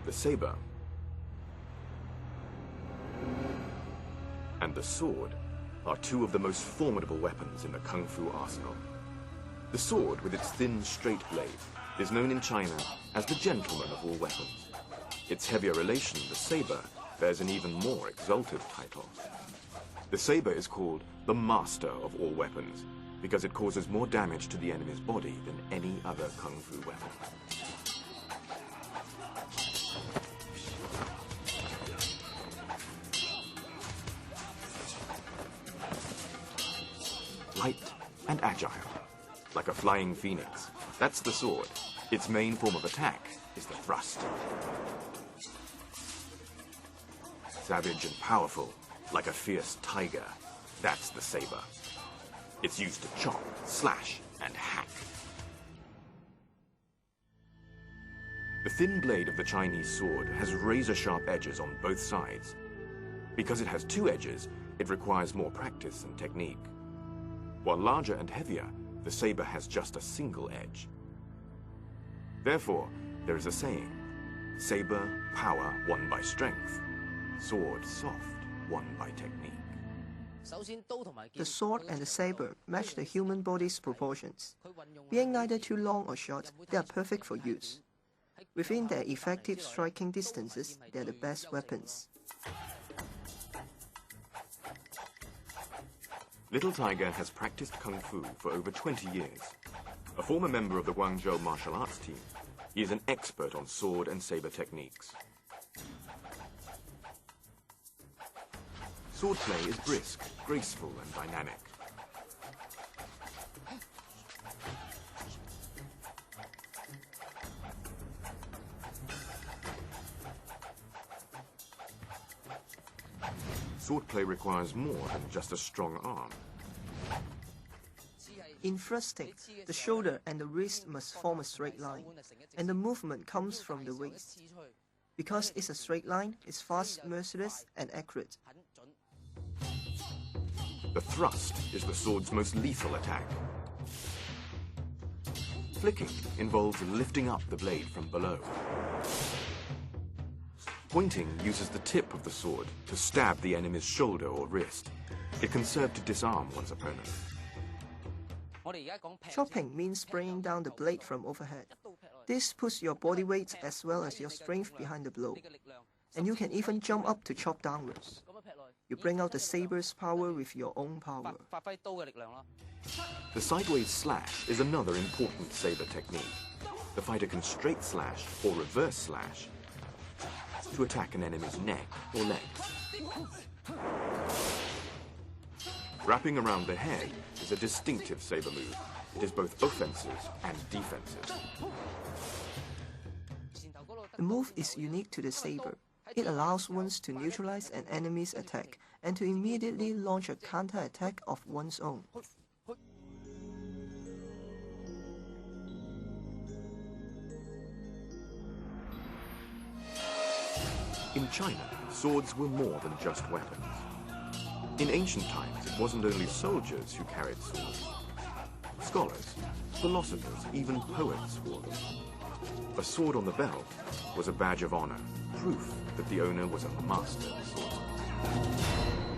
The saber and the sword are two of the most formidable weapons in the Kung Fu arsenal. The sword, with its thin, straight blade, is known in China as the gentleman of all weapons. Its heavier relation, the saber, bears an even more exalted title. The saber is called the master of all weapons because it causes more damage to the enemy's body than any other Kung Fu weapon. Light and agile, like a flying phoenix. That's the sword. Its main form of attack is the thrust. Savage and powerful, like a fierce tiger. That's the saber. It's used to chop, slash, and hack. The thin blade of the Chinese sword has razor-sharp edges on both sides. Because it has two edges, it requires more practice and technique. While larger and heavier, the saber has just a single edge. Therefore, there is a saying, saber, power won by strength, sword, soft, won by technique. The sword and the saber match the human body's proportions. Being neither too long or short, they are perfect for use. Within their effective striking distances, they are the best weapons. Little Tiger has practiced Kung Fu for over 20 years. A former member of the Guangzhou martial arts team, he is an expert on sword and saber techniques. Swordplay is brisk, graceful, and dynamic. Swordplay requires more than just a strong arm. In thrusting, the shoulder and the wrist must form a straight line, and the movement comes from the waist. Because it's a straight line, it's fast, merciless, and accurate. The thrust is the sword's most lethal attack. Flicking involves lifting up the blade from below. Pointing uses the tip of the sword to stab the enemy's shoulder or wrist. It can serve to disarm one's opponent. Chopping means bringing down the blade from overhead. This puts your body weight as well as your strength behind the blow. And you can even jump up to chop downwards. You bring out the saber's power with your own power. The sideways slash is another important saber technique. The fighter can straight slash or reverse slash to attack an enemy's neck or legs. Wrapping around the head is a distinctive saber move. It is both offensive and defensive. The move is unique to the saber. It allows one to neutralize an enemy's attack and to immediately launch a counter-attack of one's own. In China, swords were more than just weapons. In ancient times, it wasn't only soldiers who carried swords. Scholars, philosophers, even poets wore them. A sword on the belt was a badge of honor, proof that the owner was a master swordsman.